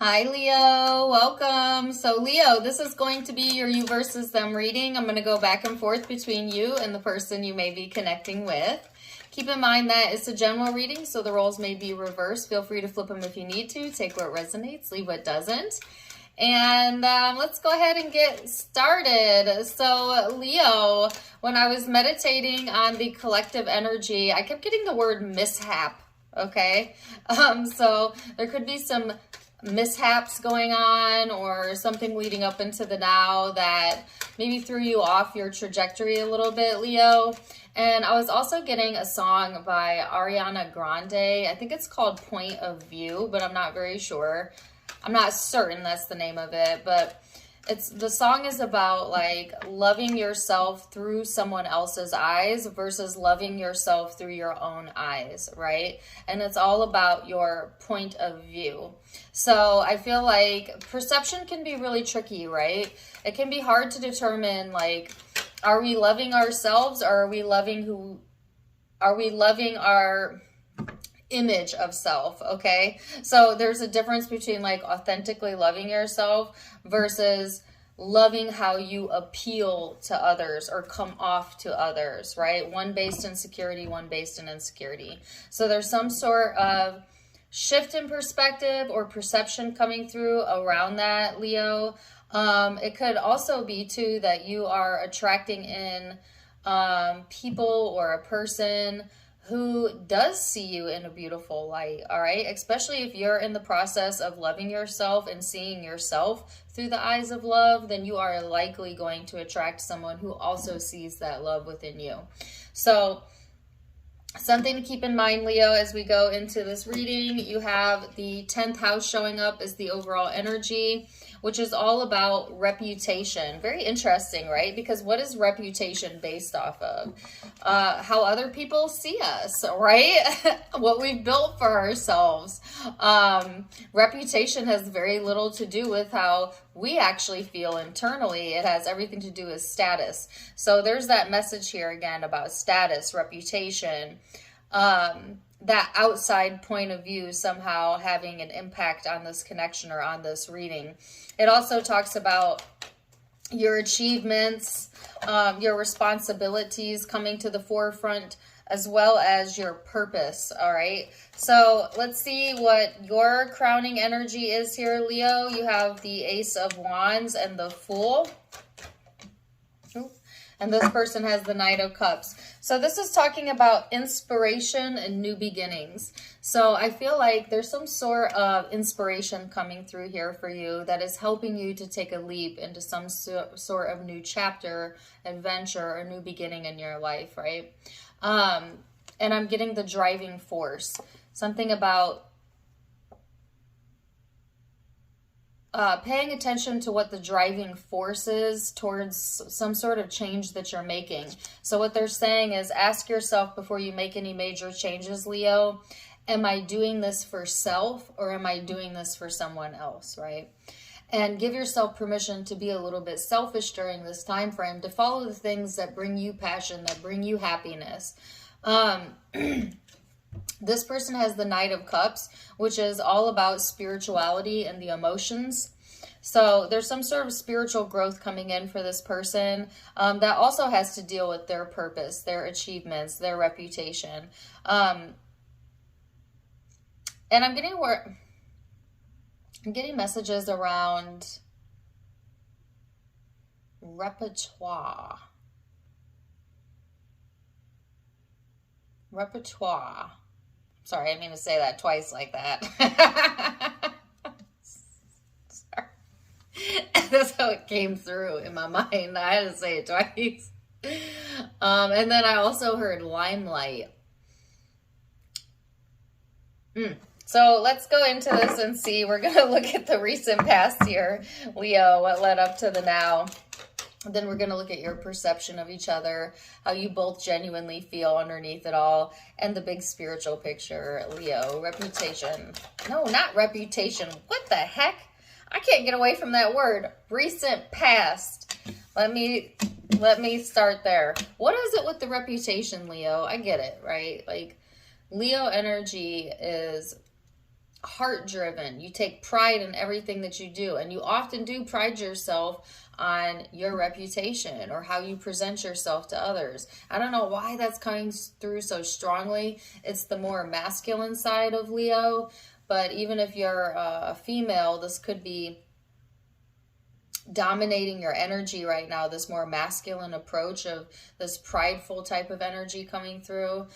Hi, Leo. Welcome. So, Leo, this is going to be your you versus them reading. I'm going to go back and forth between you and the person you may be connecting with. Keep in mind that it's a general reading, so the roles may be reversed. Feel free to flip them if you need to. Take what resonates, leave what doesn't. And let's go ahead and get started. So, Leo, when I was meditating on the collective energy, I kept getting the word mishap. Okay. So there could be some mishaps going on or something leading up into the now that maybe threw you off your trajectory a little bit, Leo. And I was also getting a song by Ariana Grande. I think it's called Point of View, but I'm not very sure. I'm not certain that's the name of it, but the song is about like loving yourself through someone else's eyes versus loving yourself through your own eyes, right? And it's all about your point of view. So I feel like perception can be really tricky, right? It can be hard to determine, like, are we loving ourselves, or are we loving our image of self? Okay, so there's a difference between like authentically loving yourself versus loving how you appeal to others or come off to others, right? One based in security, one based in insecurity. So there's some sort of shift in perspective or perception coming through around that, Leo. It could also be too that you are attracting in people or a person who does see you in a beautiful light, all right? Especially if you're in the process of loving yourself and seeing yourself through the eyes of love, then you are likely going to attract someone who also sees that love within you. So something to keep in mind, Leo, as we go into this reading, you have the 10th house showing up as the overall energy, which is all about reputation. Very interesting, right? Because what is reputation based off of? How other people see us, right? What we've built for ourselves. Reputation has very little to do with how we actually feel internally. It has everything to do with status. So there's that message here again about status, reputation, that outside point of view somehow having an impact on this connection or on this reading. It also talks about your achievements, your responsibilities coming to the forefront, as well as your purpose, all right? So let's see what your crowning energy is here, Leo. You have the Ace of Wands and the Fool. And this person has the Knight of Cups. So this is talking about inspiration and new beginnings. So I feel like there's some sort of inspiration coming through here for you that is helping you to take a leap into some sort of new chapter, adventure, or new beginning in your life, right? And I'm getting the driving force. Something about paying attention to what the driving force is towards some sort of change that you're making. So what they're saying is ask yourself before you make any major changes, Leo, am I doing this for self or am I doing this for someone else, right? And give yourself permission to be a little bit selfish during this time frame, to follow the things that bring you passion, that bring you happiness. This person has the Knight of Cups, which is all about spirituality and the emotions. So there's some sort of spiritual growth coming in for this person that also has to deal with their purpose, their achievements, their reputation. And I'm getting messages around repertoire. Sorry, I didn't mean to say that twice like that. Sorry. That's how it came through in my mind. I had to say it twice. And then I also heard limelight. So let's go into this and see. We're going to look at the recent past here, Leo, what led up to the now. Then we're going to look at your perception of each other, how you both genuinely feel underneath it all, and the big spiritual picture, Leo. Reputation. No, not reputation. What the heck? I can't get away from that word. Recent past. Let me start there. What is it with the reputation, Leo? I get it, right? Like, Leo energy is heart driven. You take pride in everything that you do, and you often do pride yourself on your reputation or how you present yourself to others. I don't know why that's coming through so strongly. It's the more masculine side of Leo, but even if you're a female, this could be dominating your energy right now, this more masculine approach of this prideful type of energy coming through.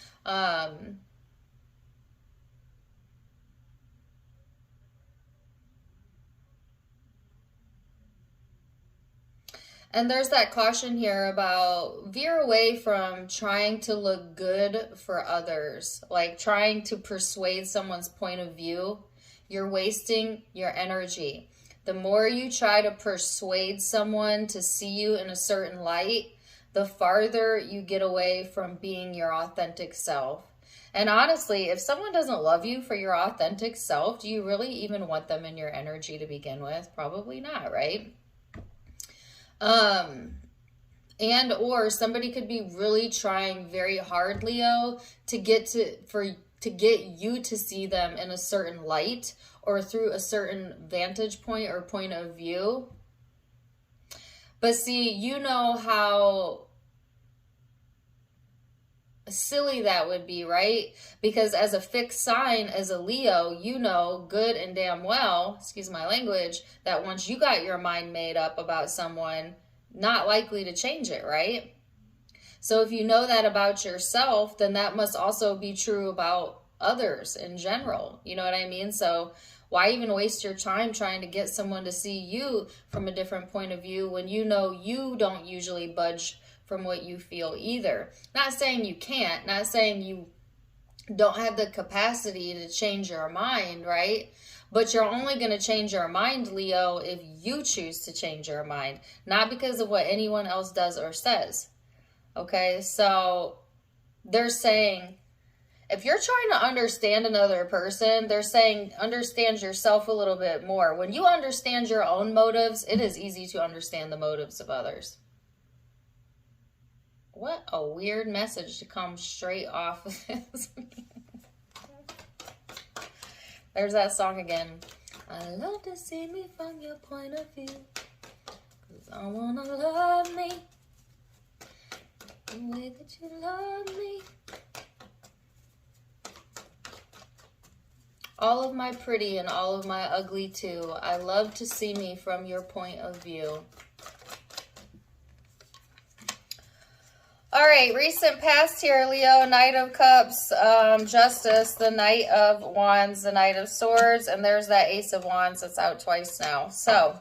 And there's that caution here about veer away from trying to look good for others, like trying to persuade someone's point of view. You're wasting your energy. The more you try to persuade someone to see you in a certain light, the farther you get away from being your authentic self. And honestly, if someone doesn't love you for your authentic self, do you really even want them in your energy to begin with? Probably not, right? And or somebody could be really trying very hard, Leo, to get you to see them in a certain light or through a certain vantage point or point of view. But see, you know how silly that would be, right? Because as a fixed sign, as a Leo, you know good and damn well, excuse my language, that once you got your mind made up about someone, not likely to change it, right? So if you know that about yourself, then that must also be true about others in general. You know what I mean? So why even waste your time trying to get someone to see you from a different point of view when you know you don't usually budge from what you feel either? Not saying you can't, not saying you don't have the capacity to change your mind, right? But you're only going to change your mind, Leo, if you choose to change your mind, not because of what anyone else does or says. Okay, so they're saying, if you're trying to understand another person, they're saying understand yourself a little bit more. When you understand your own motives, it is easy to understand the motives of others. What a weird message to come straight off of this. There's that song again. I love to see me from your point of view, 'cause I wanna love me the way that you love me. All of my pretty and all of my ugly too. I love to see me from your point of view. All right, recent past here, Leo, Knight of Cups, Justice, the Knight of Wands, the Knight of Swords, and there's that Ace of Wands that's out twice now. So,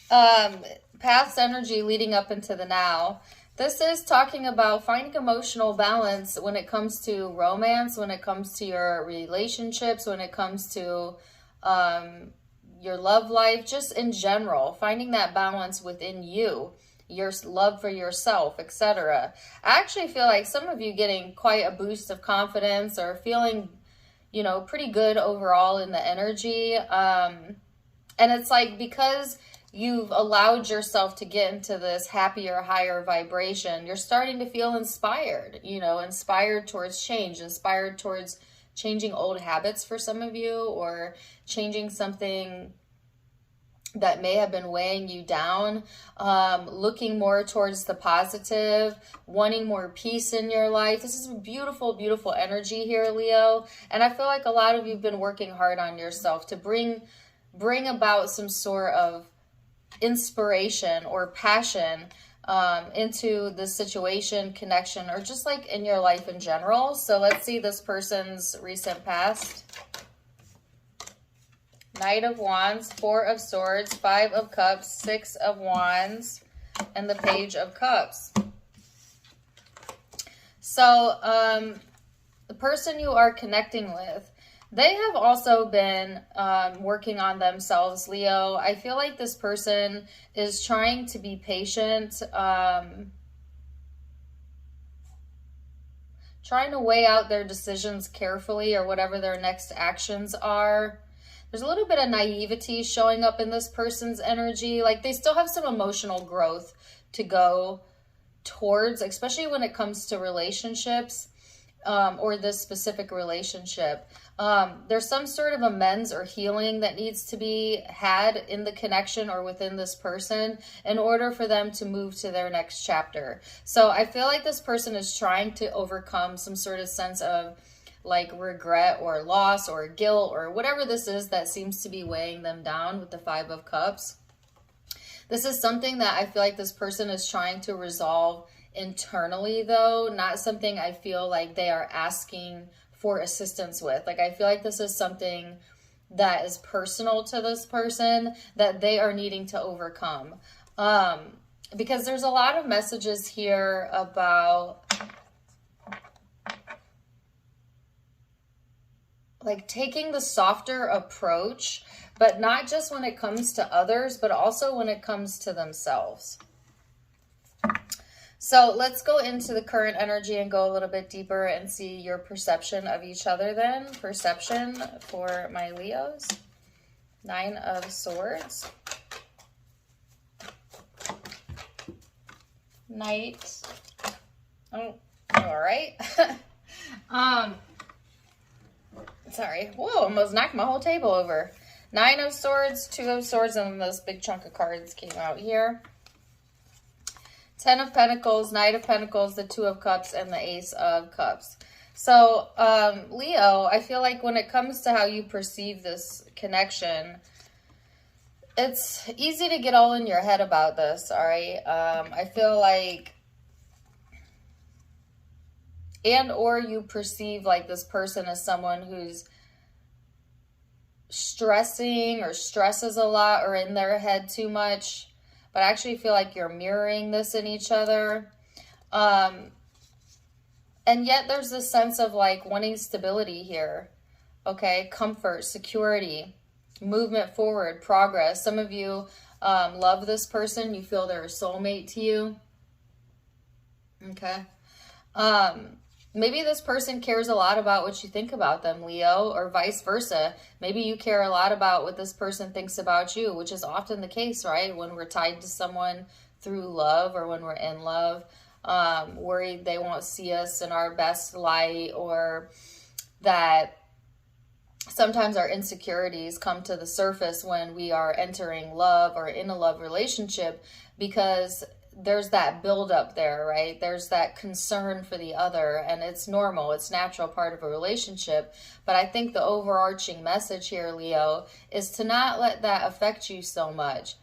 past energy leading up into the now. This is talking about finding emotional balance when it comes to romance, when it comes to your relationships, when it comes to your love life, just in general, finding that balance within you, your love for yourself, etc. I actually feel like some of you getting quite a boost of confidence or feeling, you know, pretty good overall in the energy. And it's like because you've allowed yourself to get into this happier, higher vibration, you're starting to feel inspired, you know, inspired towards change, inspired towards changing old habits for some of you, or changing something that may have been weighing you down, looking more towards the positive, wanting more peace in your life. This is a beautiful, beautiful energy here, Leo. And I feel like a lot of you have been working hard on yourself to bring about some sort of inspiration or passion into the situation, connection, or just like in your life in general. So let's see this person's recent past. Knight of Wands, Four of Swords, Five of Cups, Six of Wands, and the Page of Cups. So, the person you are connecting with, they have also been working on themselves, Leo. I feel like this person is trying to be patient, trying to weigh out their decisions carefully or whatever their next actions are. There's a little bit of naivety showing up in this person's energy. Like they still have some emotional growth to go towards, especially when it comes to relationships or this specific relationship. There's some sort of amends or healing that needs to be had in the connection or within this person in order for them to move to their next chapter. So I feel like this person is trying to overcome some sort of sense of like regret or loss or guilt or whatever this is that seems to be weighing them down with the Five of Cups. This is something that I feel like this person is trying to resolve internally, though, not something I feel like they are asking for assistance with. Like, I feel like this is something that is personal to this person that they are needing to overcome. Because there's a lot of messages here about like taking the softer approach, but not just when it comes to others, but also when it comes to themselves. So let's go into the current energy and go a little bit deeper and see your perception of each other then. Perception for my Leos. Nine of Swords. Knight. Oh, all right. Sorry. Whoa, almost knocked my whole table over. Nine of Swords, Two of Swords, and then this big chunk of cards came out here. Ten of Pentacles, Knight of Pentacles, the Two of Cups, and the Ace of Cups. So, Leo, I feel like when it comes to how you perceive this connection, it's easy to get all in your head about this, all right? I feel like, and or you perceive like this person as someone who's stressing or stresses a lot or in their head too much. But I actually feel like you're mirroring this in each other. And yet there's this sense of like wanting stability here. Okay, comfort, security, movement forward, progress. Some of you love this person. You feel they're a soulmate to you. Okay. Maybe this person cares a lot about what you think about them, Leo, or vice versa. Maybe you care a lot about what this person thinks about you, which is often the case, right? When we're tied to someone through love or when we're in love, worried they won't see us in our best light, or that sometimes our insecurities come to the surface when we are entering love or in a love relationship, because there's that buildup there, right? There's that concern for the other, and it's normal. It's natural part of a relationship. But I think the overarching message here, Leo, is to not let that affect you so much.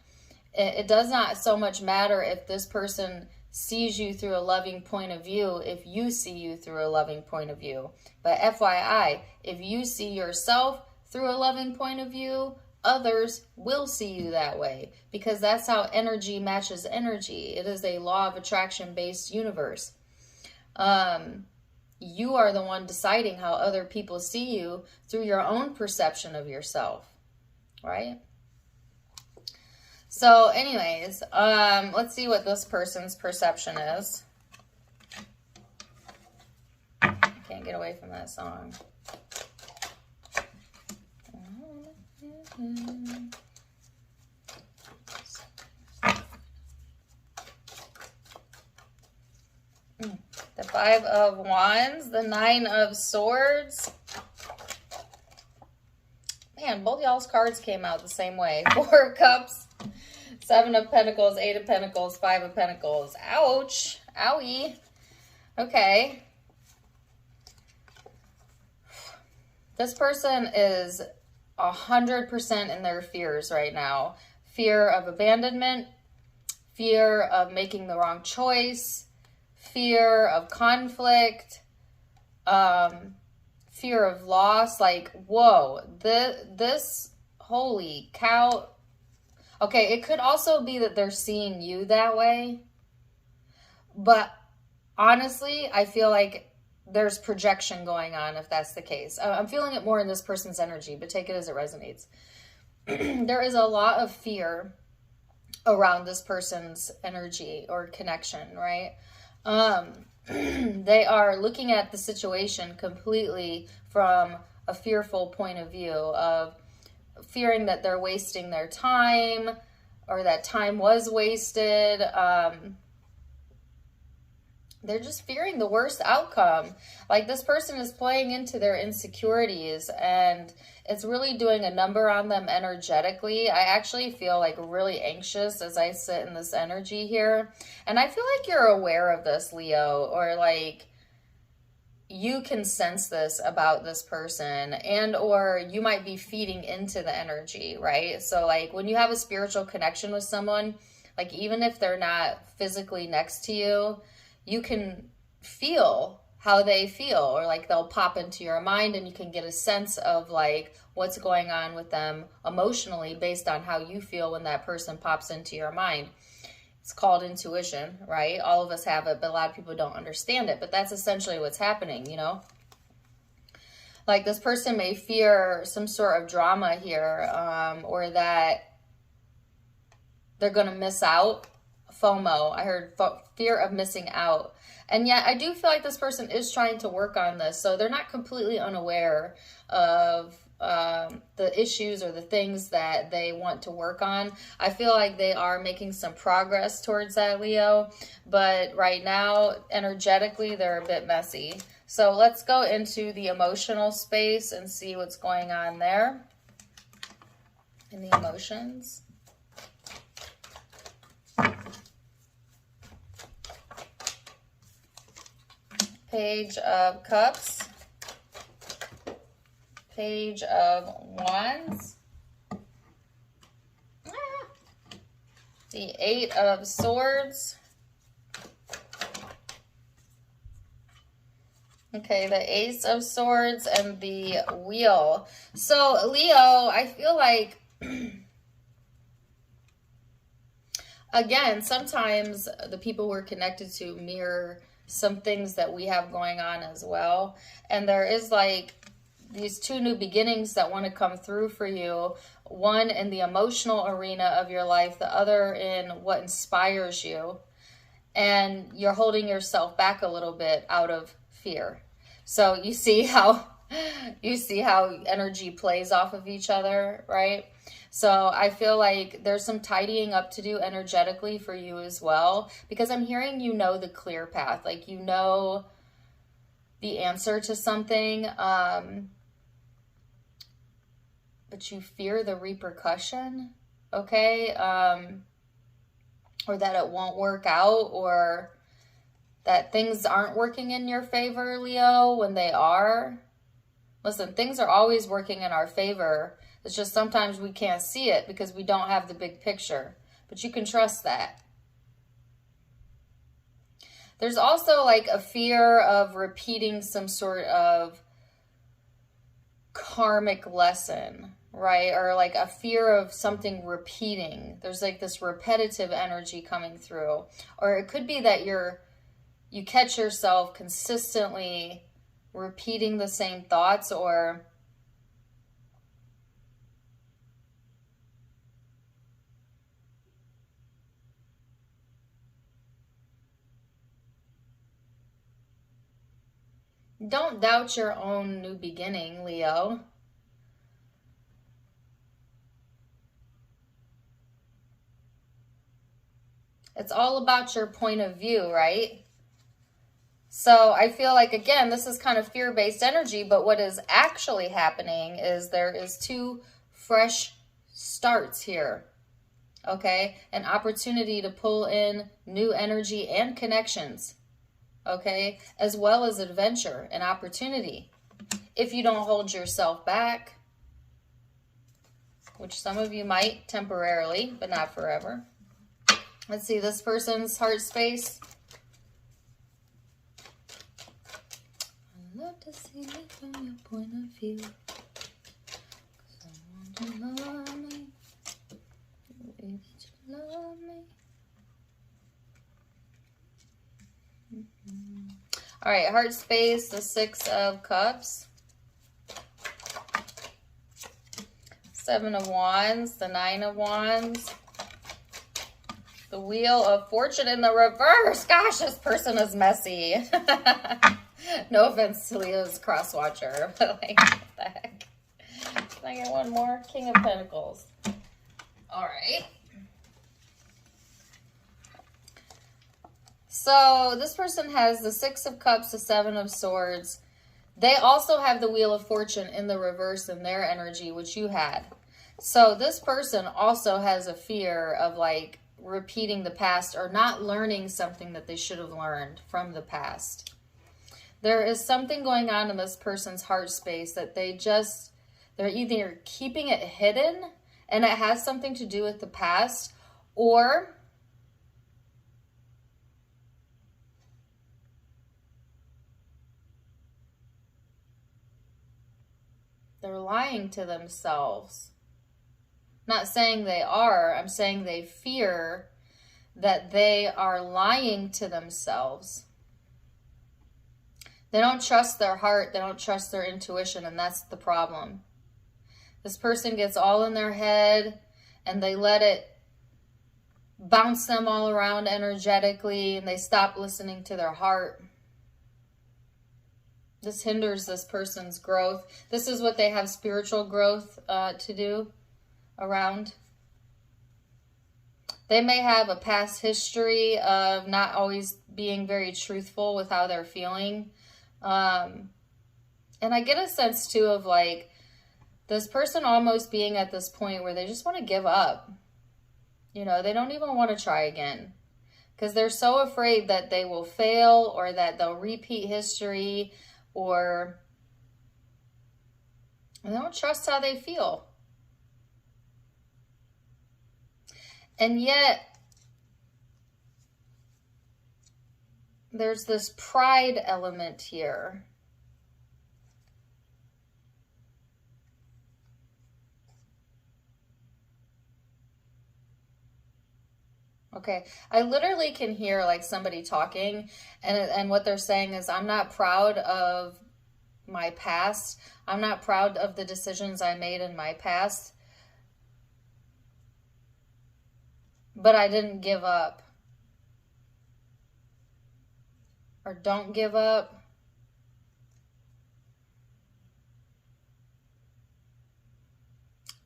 It does not so much matter if this person sees you through a loving point of view, if you see you through a loving point of view. But FYI, if you see yourself through a loving point of view, others will see you that way, because that's how energy matches energy. It is a law of attraction based universe. You are the one deciding how other people see you through your own perception of yourself, right? So anyways, let's see what this person's perception is. I can't get away from that song. The Five of Wands, the Nine of Swords. Man, both y'all's cards came out the same way. Four of Cups, Seven of Pentacles, Eight of Pentacles, Five of Pentacles. Ouch. Owie. Okay. This person is 100% in their fears right now. Fear of abandonment, fear of making the wrong choice, fear of conflict, fear of loss. Like, whoa, this, holy cow. Okay, it could also be that they're seeing you that way. But honestly, I feel like there's projection going on if that's the case. I'm feeling it more in this person's energy, but take it as it resonates. There is a lot of fear around this person's energy or connection, right? They are looking at the situation completely from a fearful point of view, of fearing that they're wasting their time or that time was wasted. they're just fearing the worst outcome. Like, this person is playing into their insecurities, and it's really doing a number on them energetically. I actually feel like really anxious as I sit in this energy here. And I feel like you're aware of this, Leo, or like you can sense this about this person, and or you might be feeding into the energy, right? So like when you have a spiritual connection with someone, like even if they're not physically next to you, you can feel how they feel, or like they'll pop into your mind and you can get a sense of like what's going on with them emotionally based on how you feel when that person pops into your mind. It's called intuition, right? All of us have it, but a lot of people don't understand it. But that's essentially what's happening, you know? Like this person may fear some sort of drama here, or that they're going to miss out. FOMO. I heard fear of missing out. And yet I do feel like this person is trying to work on this. So they're not completely unaware of the issues or the things that they want to work on. I feel like they are making some progress towards that, Leo. But right now, energetically, they're a bit messy. So let's go into the emotional space and see what's going on there in the emotions. Page of Cups, Page of Wands, the Eight of Swords, okay, the Ace of Swords, and the Wheel. So, Leo, I feel like, again, sometimes the people we're connected to mirror some things that we have going on as well. And there is like these two new beginnings that want to come through for you. One in the emotional arena of your life, the other in what inspires you. And you're holding yourself back a little bit out of fear. So you see how energy plays off of each other, right? So I feel like there's some tidying up to do energetically for you as well, because I'm hearing you know the clear path, like you know the answer to something, but you fear the repercussion, okay? Or that it won't work out, or that things aren't working in your favor, Leo, when they are. Listen, things are always working in our favor. It's just sometimes we can't see it because we don't have the big picture. But you can trust that. There's also like a fear of repeating some sort of karmic lesson, right? Or like a fear of something repeating. There's like this repetitive energy coming through. Or it could be that you catch yourself consistently repeating the same thoughts, or don't doubt your own new beginning, Leo. It's all about your point of view, right? So I feel like, again, this is kind of fear-based energy, but what is actually happening is there is two fresh starts here, okay? An opportunity to pull in new energy and connections, okay? As well as adventure and opportunity. If you don't hold yourself back, which some of you might temporarily, but not forever. Let's see this person's heart space. I love to see it from your point of view. 'Cause I want you to love me. You love me. All right, heart space, the Six of Cups. Seven of Wands, the Nine of Wands. The Wheel of Fortune in the reverse. Gosh, this person is messy. No offense to Leo's cross watcher, but like, what the heck? Can I get one more? King of Pentacles. All right. So this person has the Six of Cups, the Seven of Swords. They also have the Wheel of Fortune in the reverse in their energy, which you had. So this person also has a fear of like repeating the past or not learning something that they should have learned from the past. There is something going on in this person's heart space that they're either keeping it hidden and it has something to do with the past, or they're lying to themselves. Not saying they are, I'm saying they fear that they are lying to themselves. They don't trust their heart, they don't trust their intuition, and that's the problem. This person gets all in their head and they let it bounce them all around energetically, and they stop listening to their heart. This hinders this person's growth. This is what they have spiritual growth to do around. They may have a past history of not always being very truthful with how they're feeling. And I get a sense too of like this person almost being at this point where they just want to give up. You know, they don't even want to try again because they're so afraid that they will fail or that they'll repeat history, or they don't trust how they feel. And yet, there's this pride element here. Okay, I literally can hear like somebody talking, and what they're saying is, I'm not proud of my past. I'm not proud of the decisions I made in my past. But I didn't give up. Or don't give up.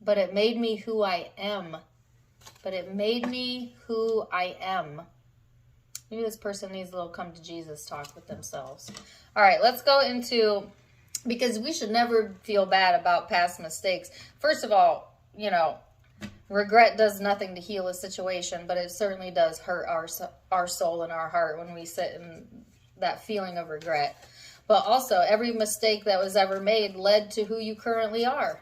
But it made me who I am. But it made me who I am. Maybe this person needs a little come to Jesus talk with themselves. All right, let's go into, because we should never feel bad about past mistakes. First of all, you know, regret does nothing to heal a situation, but it certainly does hurt our soul and our heart when we sit in that feeling of regret. But also, every mistake that was ever made led to who you currently are,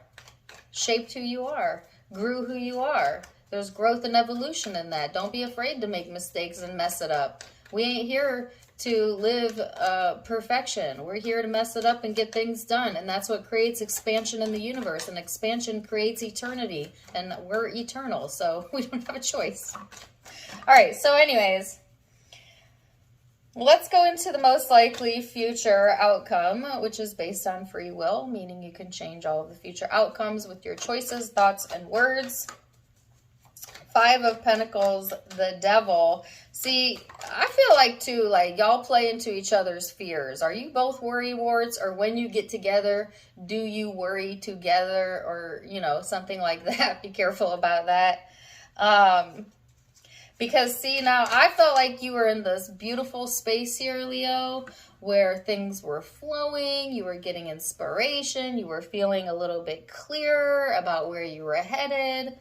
shaped who you are, grew who you are. There's growth and evolution in that. Don't be afraid to make mistakes and mess it up. We ain't here to live perfection. We're here to mess it up and get things done. And that's what creates expansion in the universe. And expansion creates eternity. And we're eternal, so we don't have a choice. All right, so anyways, let's go into the most likely future outcome, which is based on free will, meaning you can change all of the future outcomes with your choices, thoughts, and words. Five of Pentacles, the Devil. See, I feel like too, like y'all play into each other's fears. Are you both worry warts, or when you get together, do you worry together, or, you know, something like that? Be careful about that. Because see, now I felt like you were in this beautiful space here, Leo, where things were flowing, you were getting inspiration, you were feeling a little bit clearer about where you were headed.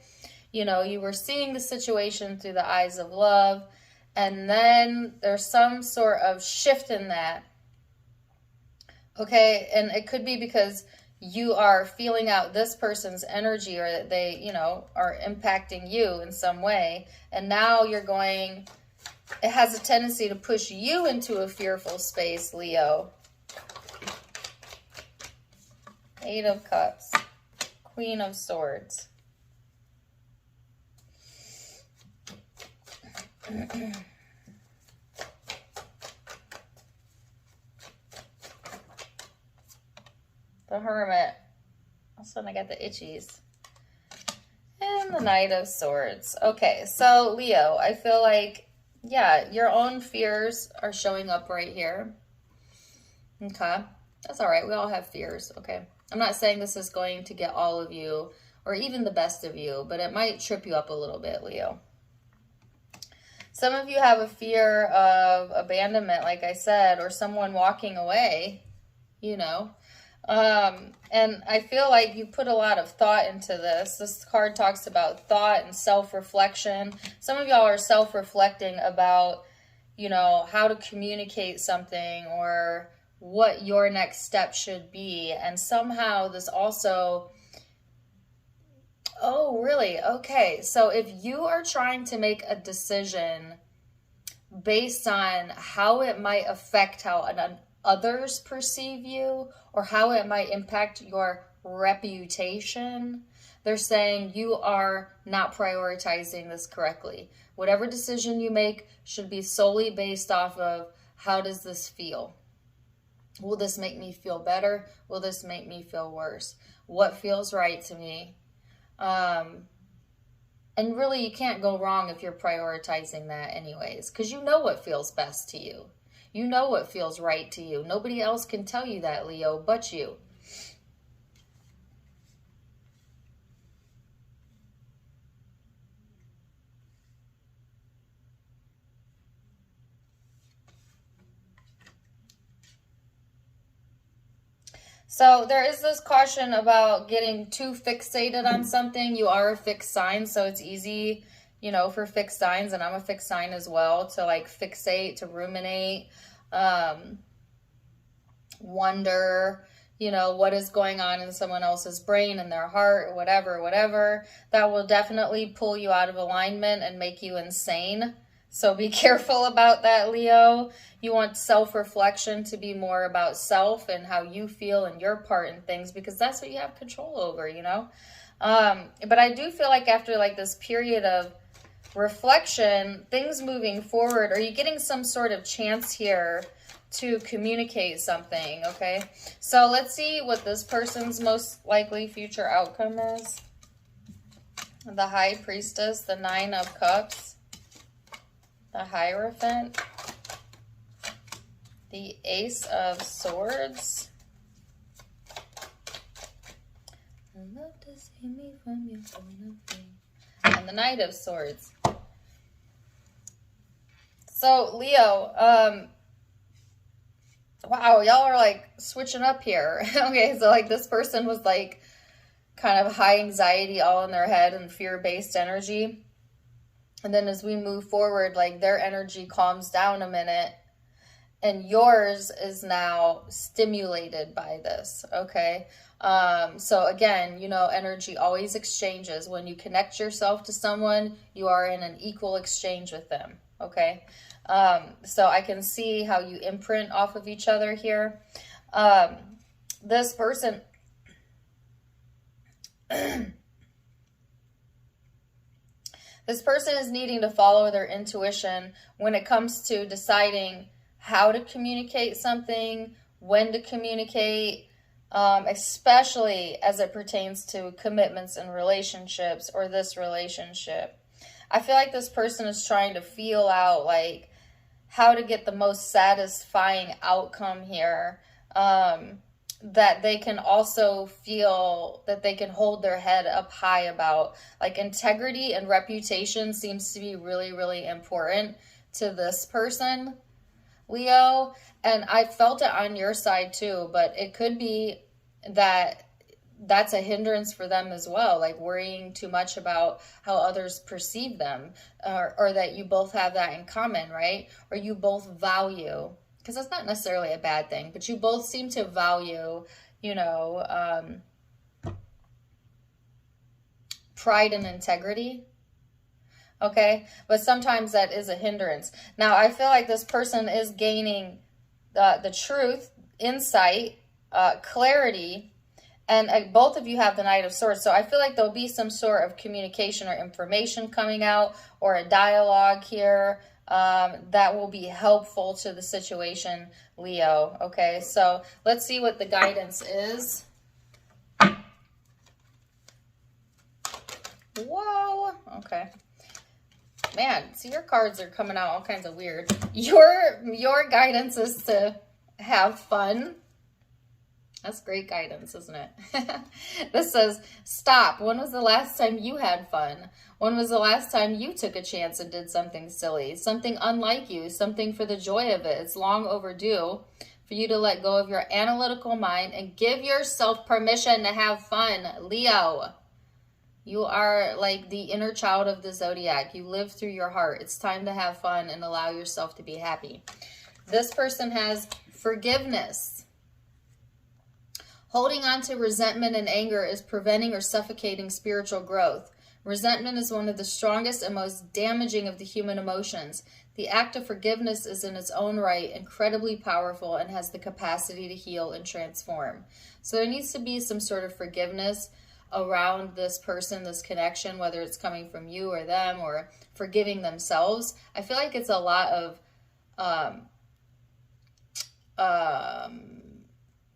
You know, you were seeing the situation through the eyes of love, and then there's some sort of shift in that. Okay, and it could be because you are feeling out this person's energy, or that they, you know, are impacting you in some way, and now you're going, it has a tendency to push you into a fearful space, Leo. Eight of Cups, Queen of Swords. The Hermit. All of a sudden I got the itchies. And the Knight of Swords. Okay, so Leo, I feel like, yeah, your own fears are showing up right here. Okay, that's all right. We all have fears, okay? I'm not saying this is going to get all of you, or even the best of you, but it might trip you up a little bit, Leo. Some of you have a fear of abandonment, like I said, or someone walking away, you know. And I feel like you put a lot of thought into this. This card talks about thought and self-reflection. Some of y'all are self-reflecting about, you know, how to communicate something or what your next step should be. And somehow this also... Oh, really? Okay. So if you are trying to make a decision based on how it might affect how others perceive you or how it might impact your reputation, they're saying you are not prioritizing this correctly. Whatever decision you make should be solely based off of how does this feel? Will this make me feel better? Will this make me feel worse? What feels right to me? And really, you can't go wrong if you're prioritizing that anyways, because you know what feels best to you. You know what feels right to you. Nobody else can tell you that, Leo, but you. So there is this caution about getting too fixated on something. You are a fixed sign, so it's easy, you know, for fixed signs, and I'm a fixed sign as well, to like fixate, to ruminate, wonder, you know, what is going on in someone else's brain and their heart, or whatever. That will definitely pull you out of alignment and make you insane. So be careful about that, Leo. You want self-reflection to be more about self and how you feel and your part in things, because that's what you have control over, you know? But I do feel like after like this period of reflection, things moving forward, are you getting some sort of chance here to communicate something, okay? So let's see what this person's most likely future outcome is. The High Priestess, the Nine of Cups, the Hierophant, the Ace of Swords. I love to see me from your point of view. And the Knight of Swords. So, Leo, wow, y'all are like switching up here. Okay, so like this person was like kind of high anxiety all in their head and fear-based energy. And then as we move forward, like their energy calms down a minute and yours is now stimulated by this, okay? So again, you know, energy always exchanges. When you connect yourself to someone, you are in an equal exchange with them, okay? So I can see how you imprint off of each other here. This person... This person is needing to follow their intuition when it comes to deciding how to communicate something, when to communicate, especially as it pertains to commitments and relationships or this relationship. I feel like this person is trying to feel out like how to get the most satisfying outcome here. That they can also feel that they can hold their head up high about. Like integrity and reputation seems to be really, really important to this person, Leo. And I felt it on your side too, but it could be that that's a hindrance for them as well, like worrying too much about how others perceive them, or that you both have that in common, right? Or you both value, because that's not necessarily a bad thing, but you both seem to value, you know, pride and integrity, okay? But sometimes that is a hindrance. Now, I feel like this person is gaining the truth, insight, clarity, and both of you have the Knight of Swords, so I feel like there'll be some sort of communication or information coming out, or a dialogue here, that will be helpful to the situation, Leo. Okay, so let's see what the guidance is. Whoa. Okay. Man, see, your cards are coming out all kinds of weird. Your guidance is to have fun, That's great guidance, isn't it? This says, stop. When was the last time you had fun? When was the last time you took a chance and did something silly? Something unlike you, something for the joy of it. It's long overdue for you to let go of your analytical mind and give yourself permission to have fun. Leo, you are like the inner child of the zodiac. You live through your heart. It's time to have fun and allow yourself to be happy. This person has forgiveness. Holding on to resentment and anger is preventing or suffocating spiritual growth. Resentment is one of the strongest and most damaging of the human emotions. The act of forgiveness is in its own right incredibly powerful and has the capacity to heal and transform. So there needs to be some sort of forgiveness around this person, this connection, whether it's coming from you or them, or forgiving themselves. I feel like it's a lot of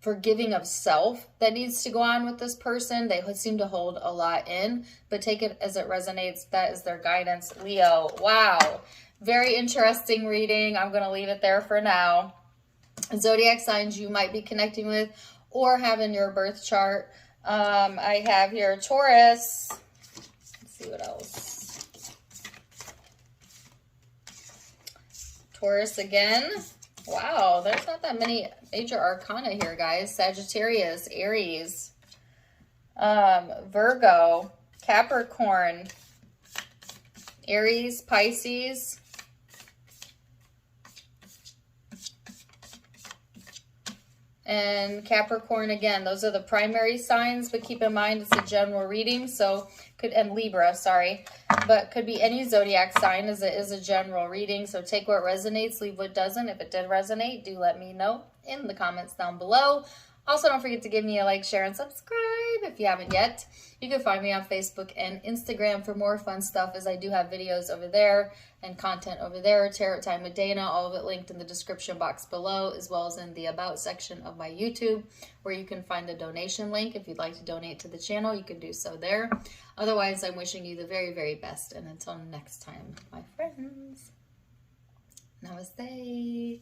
forgiving of self that needs to go on with this person. They seem to hold a lot in, but take it as it resonates. That is their guidance. Leo, wow. Very interesting reading. I'm going to leave it there for now. Zodiac signs you might be connecting with or have in your birth chart. I have here Taurus. Let's see what else. Taurus again. Wow, there's not that many major arcana here, guys. Sagittarius, Aries, Virgo, Capricorn, Aries, Pisces, and Capricorn again. Those are the primary signs, but keep in mind it's a general reading, so and Libra, sorry, but could be any zodiac sign as it is a general reading. So take what resonates, leave what doesn't. If it did resonate, do let me know in the comments down below. Also, don't forget to give me a like, share, and subscribe if you haven't yet. You can find me on Facebook and Instagram for more fun stuff, as I do have videos over there and content over there. Tarot Time with Dana, all of it linked in the description box below, as well as in the About section of my YouTube, where you can find the donation link. If you'd like to donate to the channel, you can do so there. Otherwise, I'm wishing you the very, very best. And until next time, my friends, namaste.